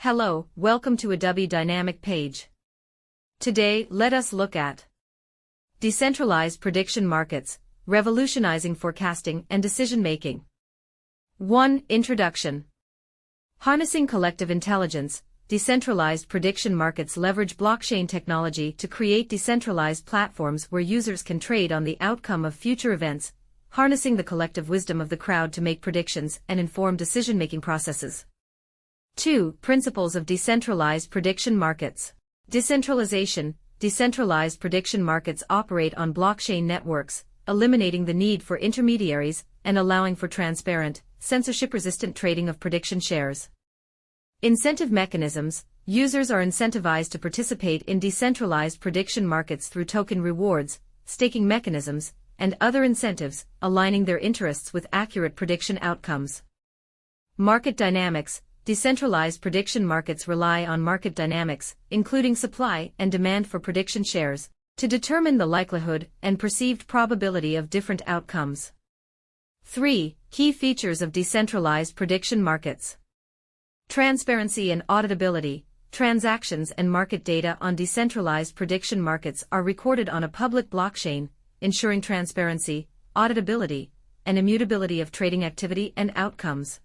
Hello, welcome to Edubbey dynamic page. Today, let us look at Decentralized Prediction Markets, Revolutionizing Forecasting and Decision-Making. 1. Introduction. Harnessing collective intelligence, decentralized prediction markets leverage blockchain technology to create decentralized platforms where users can trade on the outcome of future events, harnessing the collective wisdom of the crowd to make predictions and inform decision-making processes. 2. Principles of decentralized prediction markets. Decentralization. Decentralized prediction markets operate on blockchain networks, eliminating the need for intermediaries and allowing for transparent, censorship-resistant trading of prediction shares. Incentive mechanisms. Users are incentivized to participate in decentralized prediction markets through token rewards, staking mechanisms, and other incentives, aligning their interests with accurate prediction outcomes. Market dynamics. Decentralized prediction markets rely on market dynamics, including supply and demand for prediction shares, to determine the likelihood and perceived probability of different outcomes. 3. Key features of decentralized prediction markets. Transparency and auditability. Transactions and market data on decentralized prediction markets are recorded on a public blockchain, ensuring transparency, auditability, and immutability of trading activity and outcomes.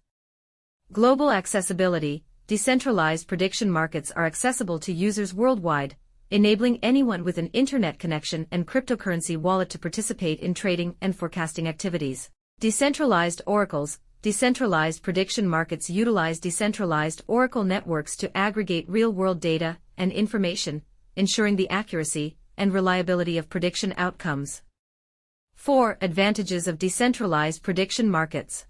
Global accessibility. Decentralized prediction markets are accessible to users worldwide, enabling anyone with an internet connection and cryptocurrency wallet to participate in trading and forecasting activities. Decentralized oracles. Decentralized prediction markets utilize decentralized oracle networks to aggregate real-world data and information, ensuring the accuracy and reliability of prediction outcomes. 4. Advantages of decentralized prediction markets.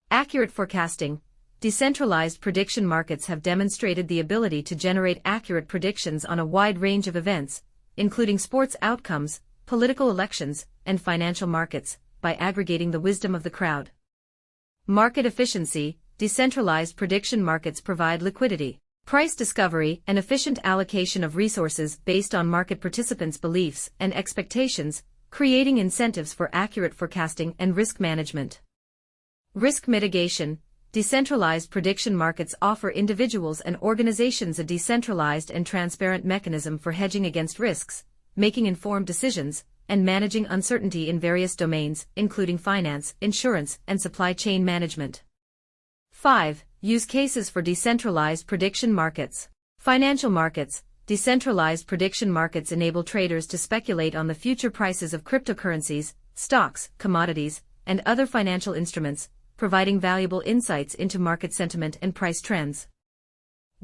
Accurate forecasting. Decentralized prediction markets have demonstrated the ability to generate accurate predictions on a wide range of events, including sports outcomes, political elections, and financial markets, by aggregating the wisdom of the crowd. Market efficiency. Decentralized prediction markets provide liquidity, price discovery, and efficient allocation of resources based on market participants' beliefs and expectations, creating incentives for accurate forecasting and risk management. Risk mitigation. Decentralized prediction markets offer individuals and organizations a decentralized and transparent mechanism for hedging against risks, making informed decisions, and managing uncertainty in various domains, including finance, insurance, and supply chain management. 5. Use cases for decentralized prediction markets. Financial markets. Decentralized prediction markets enable traders to speculate on the future prices of cryptocurrencies, stocks, commodities, and other financial instruments, providing valuable insights into market sentiment and price trends.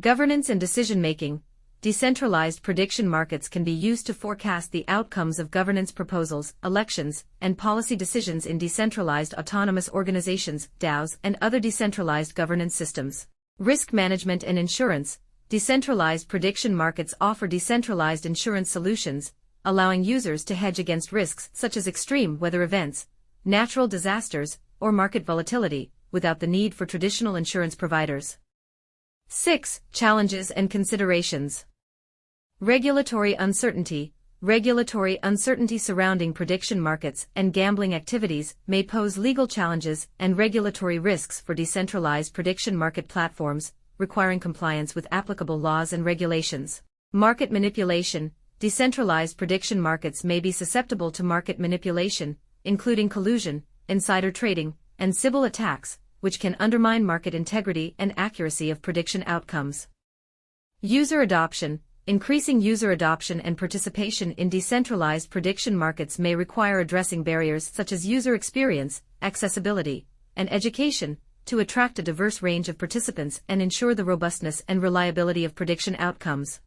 Governance and decision-making. Decentralized prediction markets can be used to forecast the outcomes of governance proposals, elections, and policy decisions in decentralized autonomous organizations, DAOs, and other decentralized governance systems. Risk management and insurance. Decentralized prediction markets offer decentralized insurance solutions, allowing users to hedge against risks such as extreme weather events, natural disasters, or market volatility, without the need for traditional insurance providers. 6. Challenges and considerations. Regulatory uncertainty. Regulatory uncertainty surrounding prediction markets and gambling activities may pose legal challenges and regulatory risks for decentralized prediction market platforms, requiring compliance with applicable laws and regulations. Market manipulation. Decentralized prediction markets may be susceptible to market manipulation, including collusion, insider trading, and Sybil attacks, which can undermine market integrity and accuracy of prediction outcomes. User adoption. Increasing user adoption and participation in decentralized prediction markets may require addressing barriers such as user experience, accessibility, and education, to attract a diverse range of participants and ensure the robustness and reliability of prediction outcomes.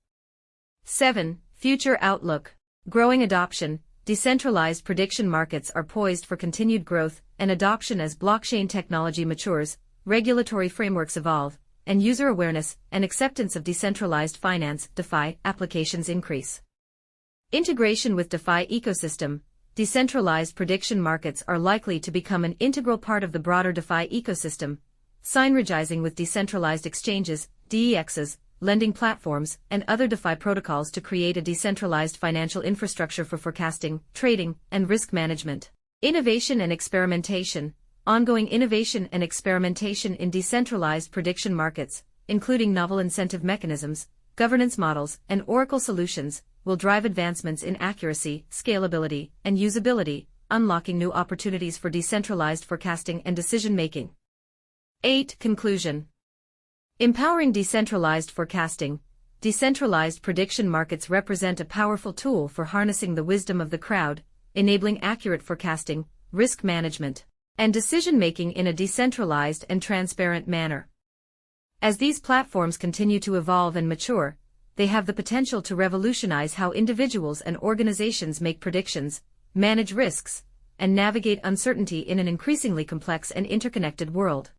7. Future outlook. Growing adoption. Decentralized prediction markets are poised for continued growth and adoption as blockchain technology matures, regulatory frameworks evolve, and user awareness and acceptance of decentralized finance (DeFi) applications increase. Integration with DeFi ecosystem. Decentralized prediction markets are likely to become an integral part of the broader DeFi ecosystem, synergizing with decentralized exchanges, DEXs, lending platforms, and other DeFi protocols to create a decentralized financial infrastructure for forecasting, trading, and risk management. Innovation and experimentation. Ongoing innovation and experimentation in decentralized prediction markets, including novel incentive mechanisms, governance models, and Oracle solutions, will drive advancements in accuracy, scalability, and usability, unlocking new opportunities for decentralized forecasting and decision-making. 8. Conclusion. Empowering decentralized forecasting. Decentralized prediction markets represent a powerful tool for harnessing the wisdom of the crowd, enabling accurate forecasting, risk management, and decision-making in a decentralized and transparent manner. As these platforms continue to evolve and mature, they have the potential to revolutionize how individuals and organizations make predictions, manage risks, and navigate uncertainty in an increasingly complex and interconnected world.